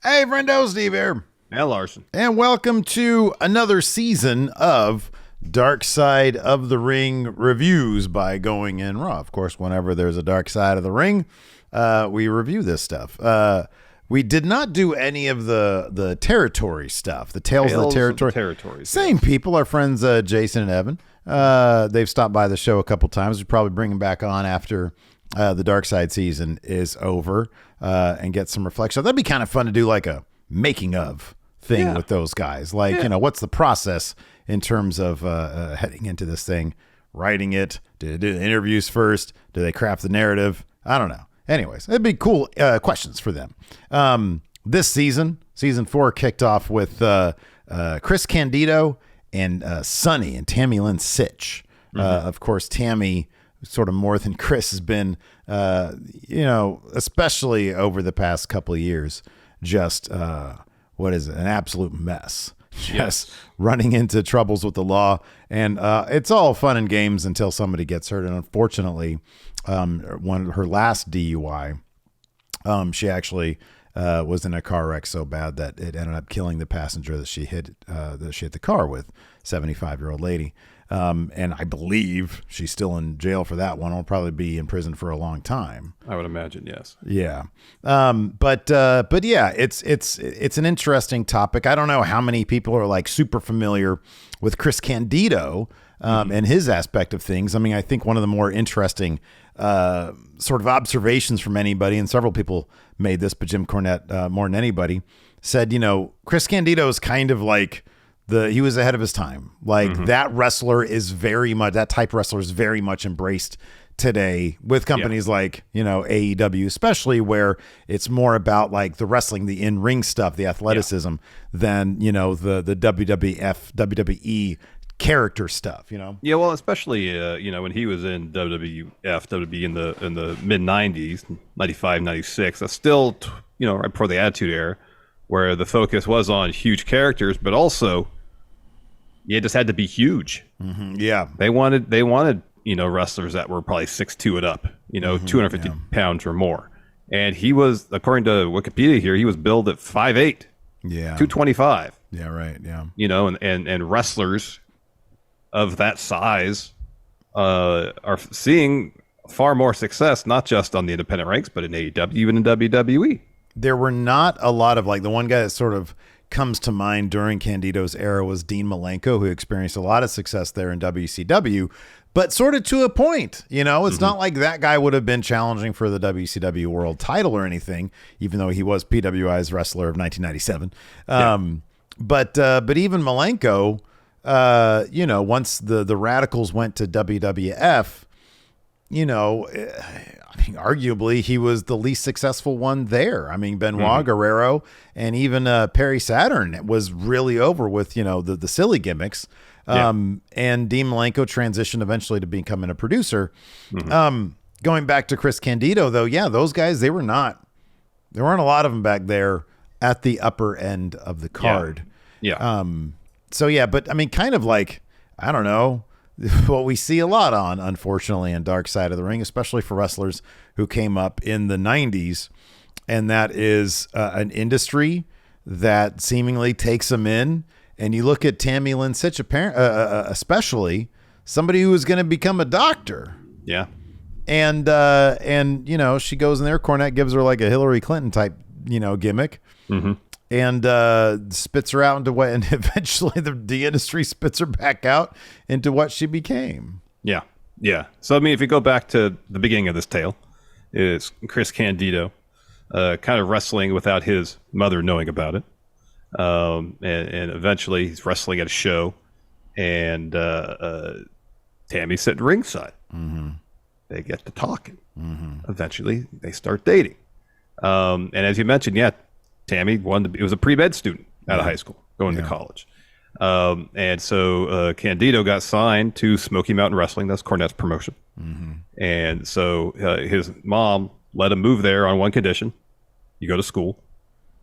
Hey, Friendo, Steve here. And Larson. And welcome to another season of Dark Side of the Ring reviews by Going In Raw. Of course, whenever there's a Dark Side of the Ring, we review this stuff. We did not do any of the territory stuff, the Tales of the Territory. Same people, our friends Jason and Evan. They've stopped by the show a couple times. We probably bring them back on after the Dark Side season is over and get some reflection. That'd be kind of fun to do, like a making of thing with those guys. Like, what's the process in terms of heading into this thing, writing it? Do they do the interviews first? Do they craft the narrative? I don't know. Anyways, it'd be cool questions for them. This season 4 kicked off with Chris Candido and Sonny and Tammy Lynn Sitch. Of course, Tammy, sort of more than Chris, has been, especially over the past couple of years, just, an absolute mess. Just running into troubles with the law. And it's all fun and games until somebody gets hurt. And unfortunately, her last DUI, she actually was in a car wreck so bad that it ended up killing the passenger that she hit the car with, 75-year-old lady. And I believe she's still in jail for that one. Will probably be in prison for a long time. I would imagine, yes. Yeah. But yeah, it's an interesting topic. I don't know how many people are like super familiar with Chris Candido and his aspect of things. I mean, I think one of the more interesting sort of observations from anybody, and several people made this, but Jim Cornette more than anybody said, Chris Candido is kind of like he was ahead of his time. Like that type wrestler is very much embraced today with companies like, AEW, especially where it's more about like the wrestling, the in-ring stuff, the athleticism than, the WWE character stuff, Yeah, well, especially, when he was in WWE in the mid 90s, 95, 96, that's still, right before the Attitude Era, where the focus was on huge characters, but also it just had to be huge. Yeah. They wanted, wrestlers that were probably 6'2" and up, 250 pounds or more. And he was, according to Wikipedia here, he was billed at 5'8". Yeah. 225. Yeah, right. Yeah. And wrestlers of that size are seeing far more success, not just on the independent ranks, but in AEW, even in WWE. There were not a lot of, like, the one guy that sort of comes to mind during Candido's era was Dean Malenko, who experienced a lot of success there in WCW, but sort of to a point. It's not like that guy would have been challenging for the WCW world title or anything, even though he was PWI's wrestler of 1997. But even Malenko, once the Radicals went to WWF, arguably he was the least succeful one there. I mean, Benoit, Guerrero, and even Perry Saturn was really over with, the silly gimmicks. And Dean Malenko transitioned eventually to becoming a producer. Going back to Chris Candido, though, those guys, there weren't a lot of them back there at the upper end of the card. But I mean, kind of like, I don't know, what we see a lot on, unfortunately, in Dark Side of the Ring, especially for wrestlers who came up in the 90s. And that is an industry that seemingly takes them in. And you look at Tammy Lynn Sitch, especially somebody who is going to become a doctor. Yeah. And she goes in there. Cornette gives her like a Hillary Clinton type, gimmick. And spits her out into what, and eventually the industry spits her back out into what she became. Yeah. So, I mean, if you go back to the beginning of this tale, it's Chris Candido kind of wrestling without his mother knowing about it. And eventually he's wrestling at a show, and Tammy's sitting ringside. They get to talking. Eventually they start dating. And as you mentioned, Tammy was a pre-med student out of high school, going to college. And so Candido got signed to Smoky Mountain Wrestling. That's Cornette's promotion. And so his mom let him move there on one condition: you go to school.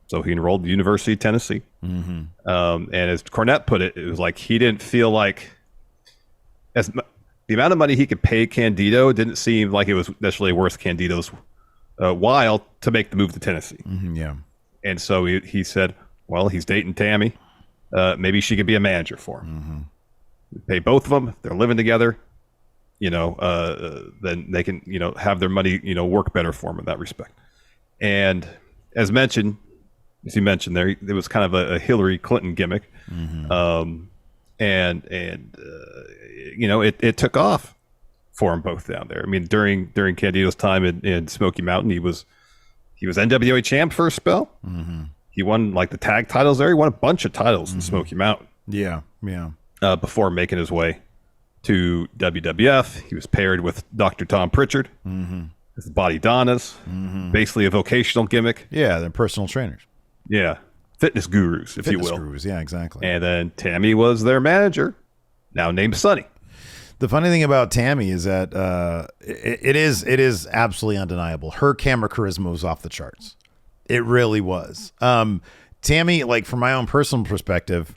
So he enrolled at the University of Tennessee. And as Cornette put it, it was like he didn't feel like the amount of money he could pay Candido didn't seem like it was necessarily worth Candido's while to make the move to Tennessee. And so he said, well, he's dating Tammy. Maybe she could be a manager for him. Pay both of them. They're living together. Then they can, have their money, work better for them in that respect. And as you mentioned there, it was kind of a Hillary Clinton gimmick. It took off for them both down there. I mean, during Candido's time in Smoky Mountain, he was NWA champ for a spell. He won like the tag titles there. He won a bunch of titles in Smoky Mountain. Yeah. Before making his way to WWF. He was paired with Dr. Tom Pritchard, with Body Donnas, basically a vocational gimmick. Yeah, they're personal trainers. Yeah, fitness gurus, if you will. Fitness gurus, yeah, exactly. And then Tammy was their manager, now named Sonny. The funny thing about Tammy is that it is absolutely undeniable. Her camera charisma was off the charts. It really was. Tammy, like from my own personal perspective,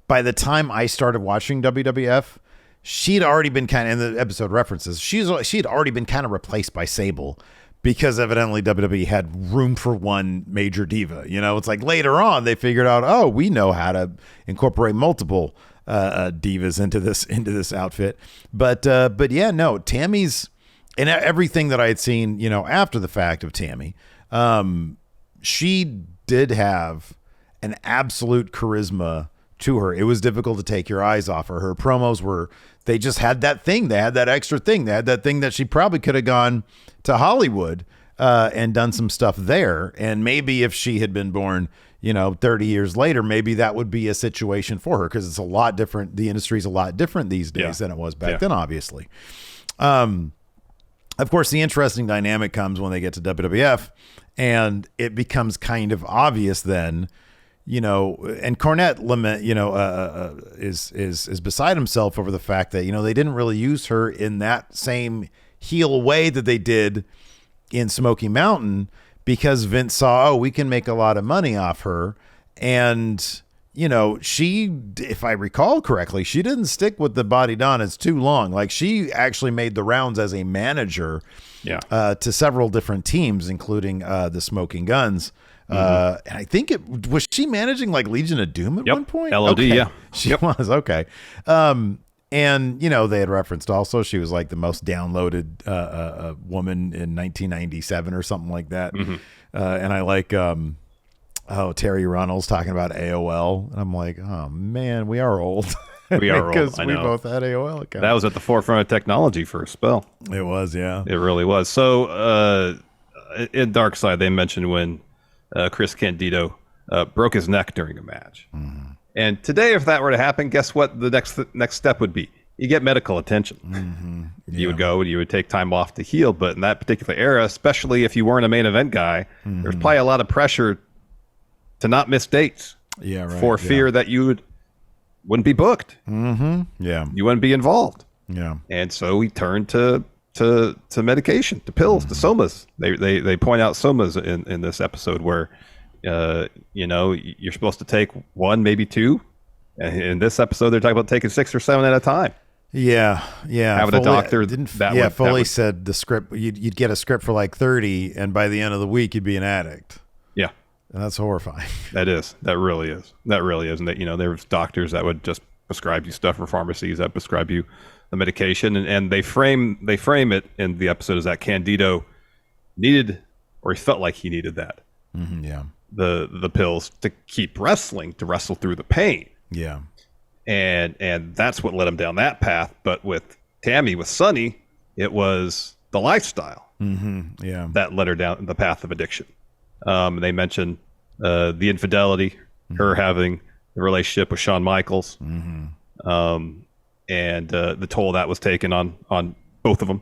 by the time I started watching WWF, she'd already been kind of, in the episode references, she'd already been kind of replaced by Sable because evidently WWE had room for one major diva. It's like later on they figured out, oh, we know how to incorporate multiple divas into this outfit. But yeah, no, Tammy's, and everything that I had seen, after the fact of Tammy, she did have an absolute charisma to her. It was difficult to take your eyes off her. Her promos they just had that thing. They had that extra thing. They had that thing that she probably could have gone to Hollywood and done some stuff there. And maybe if she had been born, 30 years later, maybe that would be a situation for her, because it's a lot different. The industry's a lot different these days than it was back then, obviously. Of course, the interesting dynamic comes when they get to WWF, and it becomes kind of obvious then, and Cornette is beside himself over the fact that, they didn't really use her in that same heel way that they did in Smoky Mountain, because Vince saw, we can make a lot of money off her. And, she, if I recall correctly, she didn't stick with the Body Donnas too long. Like, she actually made the rounds as a manager to several different teams, including the Smoking Guns. And I think was she managing like Legion of Doom at one point? LOD, okay. yeah. She was, okay. And, they had referenced also she was like the most downloaded woman in 1997 or something like that. And I like, Terry Runnels talking about AOL. And I'm like, oh, man, we are old. We are old. Because we both had AOL accounts. That was at the forefront of technology for a spell. It was, yeah. It really was. So in Dark Side, they mentioned when Chris Candido broke his neck during a match. And today, if that were to happen, guess what the next step would be? You get medical attention. You would take time off to heal. But in that particular era, especially if you weren't a main event guy, there's probably a lot of pressure to not miss dates. Yeah, right. For fear that you wouldn't be booked. Yeah. You wouldn't be involved. Yeah. And so we turned to medication, to pills, to somas. They point out somas in this episode where you're supposed to take one, maybe two. And in this episode, they're talking about taking 6 or 7 at a time. Yeah. Having Foley, a doctor. Foley said the script, you'd get a script for like 30, and by the end of the week, you'd be an addict. Yeah. And that's horrifying. That is. That really is. And that, there's doctors that would just prescribe you stuff, or pharmacies that prescribe you the medication. And they frame it in the episode as that Candido needed, or he felt like he needed that. Yeah. The pills to keep wrestling, to wrestle through the pain. Yeah. And that's what led him down that path. But with Tammy, with Sonny, it was the lifestyle that led her down the path of addiction. They mentioned the infidelity, her having the relationship with Shawn Michaels, and the toll that was taken on both of them.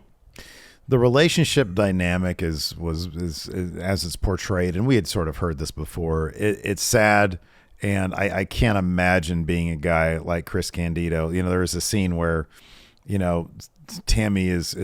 The relationship dynamic is as it's portrayed, and we had sort of heard this before. It's sad, and I can't imagine being a guy like Chris Candido. There was a scene where, Tammy is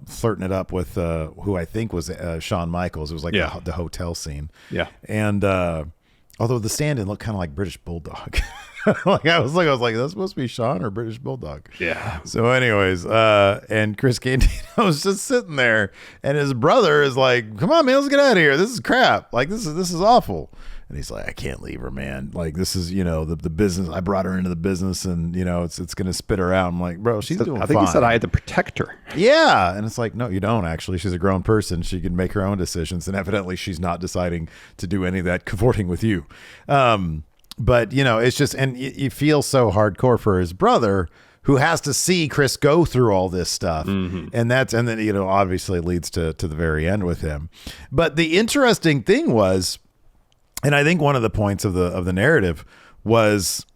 flirting it up with who I think was Shawn Michaels. It was like the hotel scene. Yeah, and although the stand-in looked kind of like British Bulldog. I was like, that's supposed to be Shawn or British Bulldog. Yeah. So anyways, and Chris Candido was just sitting there, and his brother is like, come on, man, let's get out of here. This is crap. Like, this is awful. And he's like, I can't leave her, man. Like, this is, the business. I brought her into the business, and, it's going to spit her out. I'm like, bro, she's doing fine. I think he said I had to protect her. Yeah. And it's like, no, you don't, actually. She's a grown person. She can make her own decisions. And evidently she's not deciding to do any of that cavorting with you. But, it's just, and you feel so hardcore for his brother, who has to see Chris go through all this stuff. And then, obviously leads to the very end with him. But the interesting thing was, and I think one of the points of the narrative was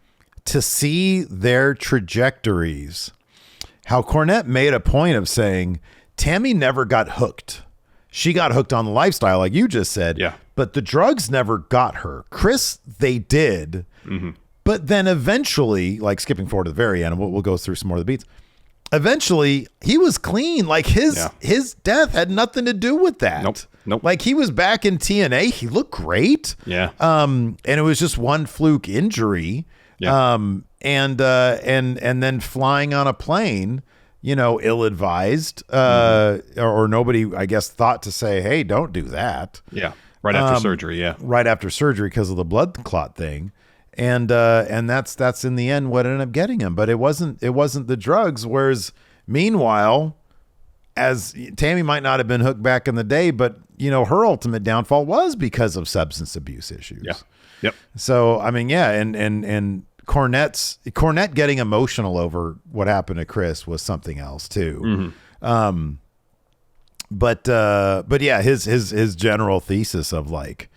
to see their trajectories, how Cornette made a point of saying Tammy never got hooked. She got hooked on the lifestyle, like you just said. Yeah. But the drugs never got her. Chris, they did. But then eventually, like skipping forward to the very end, we'll go through some more of the beats. Eventually, he was clean. Like his death had nothing to do with that. Nope. Like he was back in TNA. He looked great. Yeah. And it was just one fluke injury. Yeah. And then flying on a plane, ill-advised, or nobody, I guess, thought to say, hey, don't do that. Yeah. Right after surgery. Yeah. Right after surgery because of the blood clot thing. And that's in the end what ended up getting him. But it wasn't the drugs. Whereas meanwhile, as Tammy might not have been hooked back in the day, but her ultimate downfall was because of substance abuse issues. Yeah. Yep. So I mean, yeah, and Cornette getting emotional over what happened to Chris was something else too. But yeah, his general thesis of like,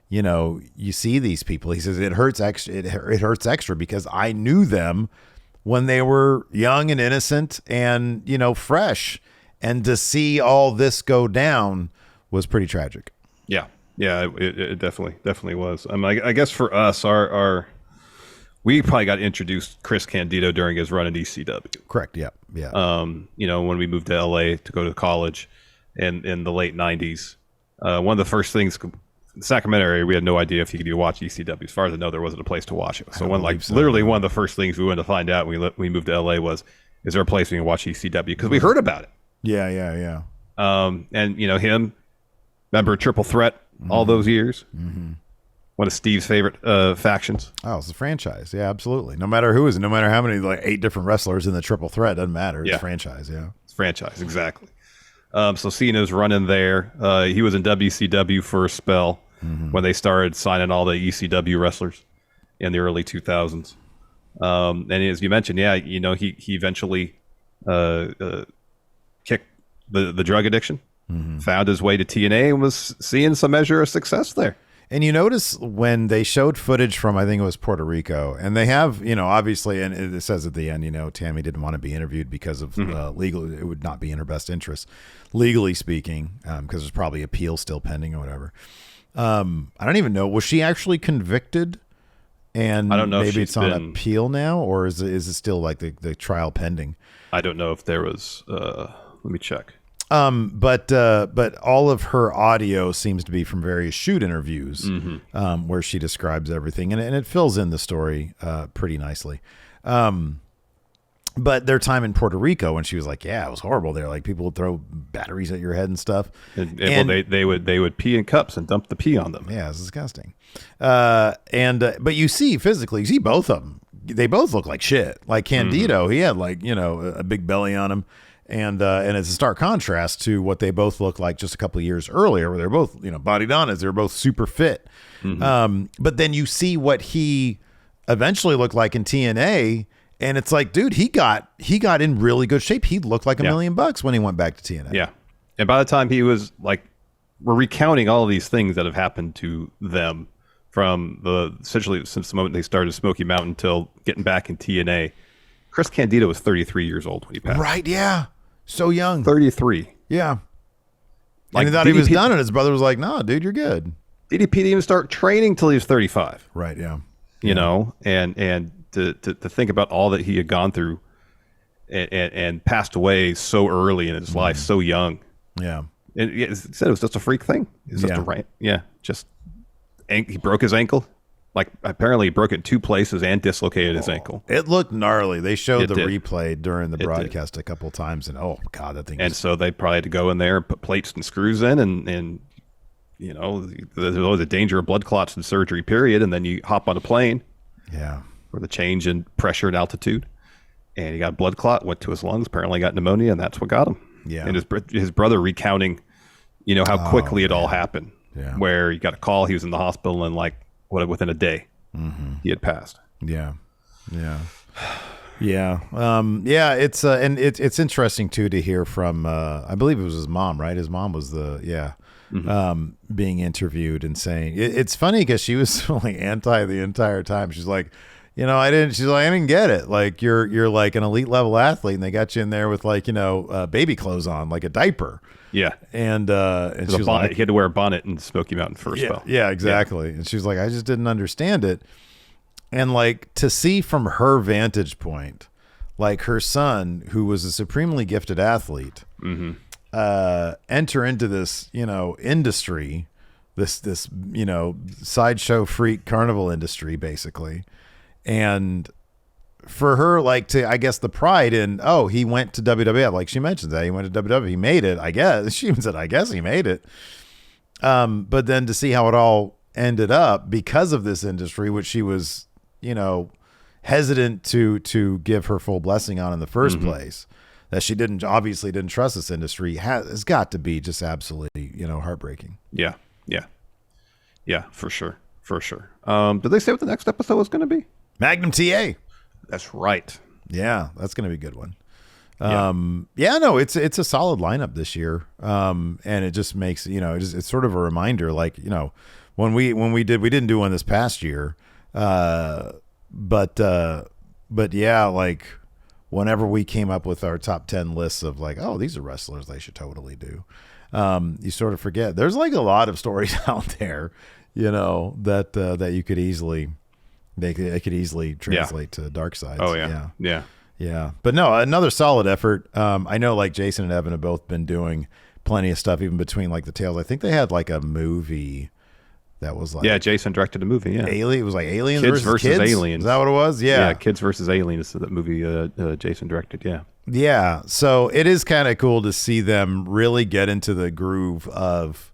you see these people, he says it hurts extra. It hurts extra because I knew them when they were young and innocent and, fresh, and to see all this go down was pretty tragic. Yeah. Yeah. It definitely was. I guess for us, we probably got introduced Chris Candido during his run at ECW. Correct. Yeah. Yeah. When we moved to LA to go to college in the late 90s, one of the first things, in the Sacramento area, we had no idea if you could watch ECW. As far as I know, there wasn't a place to watch it. So literally one of the first things we went to find out when we moved to LA was, is there a place we can watch ECW? Because we heard about it. Yeah. And him, member Triple Threat all those years. One of Steve's favorite factions. Oh, it's a franchise. Yeah, absolutely. No matter who is it, no matter how many, like 8 different wrestlers in the Triple Threat, doesn't matter. It's a franchise. Yeah. It's franchise. Exactly. So Cena's running there. He was in WCW for a spell when they started signing all the ECW wrestlers in the early 2000s. And as you mentioned, he eventually kicked the drug addiction, found his way to TNA, and was seeing some measure of success there. And you notice when they showed footage from, I think it was Puerto Rico, and they have, obviously, and it says at the end, Tammy didn't want to be interviewed because of legal, it would not be in her best interest, legally speaking, because there's probably appeal still pending or whatever. I don't even know. Was she actually convicted? And I don't know. Maybe it's on appeal now, or is it still like the trial pending? I don't know if there was. Let me check. But all of her audio seems to be from various shoot interviews, where she describes everything, and it fills in the story pretty nicely. But their time in Puerto Rico, when she was like, "Yeah, it was horrible there. Like people would throw batteries at your head and stuff." Well, they would pee in cups and dump the pee on them. Yeah, it's disgusting. But you see physically, you see both of them. They both look like shit. Like Candido, he had like a big belly on him. And it's a stark contrast to what they both looked like just a couple of years earlier, where they're both, bodydonas. They're both super fit. But then you see what he eventually looked like in TNA, and it's like, dude, he got in really good shape. He looked like $1 million when he went back to TNA. Yeah. And by the time he was like, we're recounting all of these things that have happened to them from essentially since the moment they started Smoky Mountain till getting back in TNA. Chris Candido was 33 years old when he passed. Right. Yeah. So young. 33. Yeah. Like, and he thought he was done, and his brother was like, "No, dude, you're good." DDP didn't even start training till he was 35. Right. Yeah. You know, and to think about all that he had gone through, and passed away so early in his life, so young. Yeah. And he said it was just a freak thing. It's just he broke his ankle. Like, apparently he broke it in 2 places and dislocated his ankle. It looked gnarly. They showed the replay during the broadcast a couple of times, and oh god, that thing. And so they probably had to go in there and put plates and screws in and there's always a danger of blood clots in surgery, period. And then you hop on a plane Yeah. for the change in pressure and altitude. And he got a blood clot, went to his lungs, apparently got pneumonia, and that's what got him. Yeah. And his brother recounting, how quickly it all happened. Yeah. Where he got a call, he was in the hospital, and within a day, he had passed. Yeah. Yeah. Yeah. Yeah. It's interesting too to hear from, I believe it was his mom, right? His mom was being interviewed and saying, it's funny because she was really anti the entire time. She's like, I didn't get it. Like you're like an elite level athlete and they got you in there with baby clothes on, like a diaper. Yeah. And she was like, he had to wear a bonnet in Smoky Mountain for a spell. Yeah, exactly. Yeah. And she was like, I just didn't understand it. And like to see from her vantage point, like her son, who was a supremely gifted athlete, enter into this, industry, this sideshow freak carnival industry, basically. And for her, I guess the pride in, he went to WWF, like she mentioned that he went to WWF, he made it, I guess. She said, I guess he made it. But then to see how it all ended up because of this industry, which she was, hesitant to give her full blessing on in the first place, that she obviously didn't trust this industry, has got to be just absolutely, heartbreaking. Yeah. Yeah. Yeah, for sure. For sure. Did they say what the next episode was going to be? Magnum TA. That's right. Yeah, that's going to be a good one. No, it's a solid lineup this year. And it just makes, it's sort of a reminder, when we didn't do one this past year. But yeah, whenever we came up with our top 10 lists of these are wrestlers they should totally do. You sort of forget there's a lot of stories out there, that you could easily, they could easily translate to dark sides. Oh yeah. Yeah. Yeah. But no, another solid effort. I know Jason and Evan have both been doing plenty of stuff, even between the tales. I think they had a movie that was Jason directed a movie. Yeah. Alien. It was Aliens Kids versus Kids? Aliens. Is that what it was? Yeah. Yeah. Kids versus Aliens is the movie Jason directed. Yeah. Yeah. So it is kind of cool to see them really get into the groove of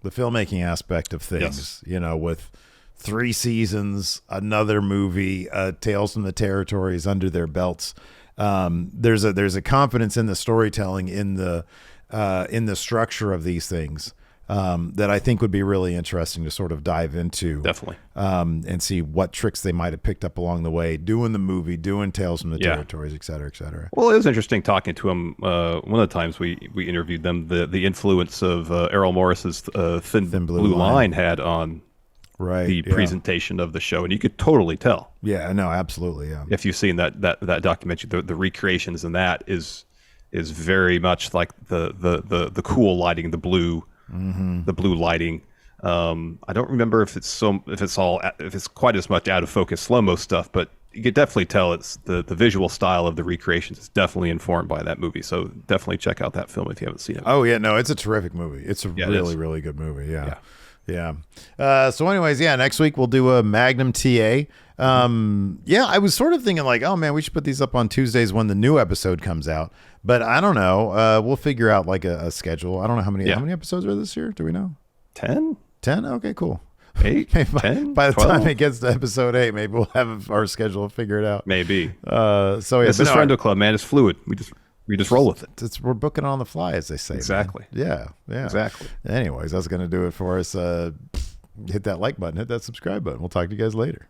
the filmmaking aspect of things, with 3 seasons, another movie, Tales from the Territories under their belts. There's a confidence in the storytelling, in the structure of these things, that I think would be really interesting to sort of dive into. Definitely. And see what tricks they might have picked up along the way, doing the movie, doing Tales from the Territories, et cetera, et cetera. Well, it was interesting talking to him. One of the times we interviewed them, the influence of Errol Morris's Thin Blue Line had on the presentation of the show, and you could totally tell. Yeah, no, absolutely. Yeah. If you've seen that documentary, the recreations in that is very much like the cool lighting, the blue lighting. I don't remember if it's quite as much out of focus slow-mo stuff, but you could definitely tell it's the visual style of the recreations is definitely informed by that movie. So definitely check out that film if you haven't seen it. Oh yeah, no, it's a terrific movie. It's a really good movie. Yeah. So anyways, next week we'll do a Magnum TA. I was sort of thinking oh man, we should put these up on Tuesdays when the new episode comes out. But I don't know. We'll figure out a schedule. I don't know how many episodes are this year. Do we know? 10? 10? Okay, cool. 8? 10? By the 12? time it gets to episode 8, maybe we'll have our schedule figured out. Maybe. This is Friendo Club, man. It's fluid. We just roll with it. We're booking on the fly, as they say. Exactly. Man. Yeah. Exactly. Anyways, that's going to do it for us. Hit that like button. Hit that subscribe button. We'll talk to you guys later.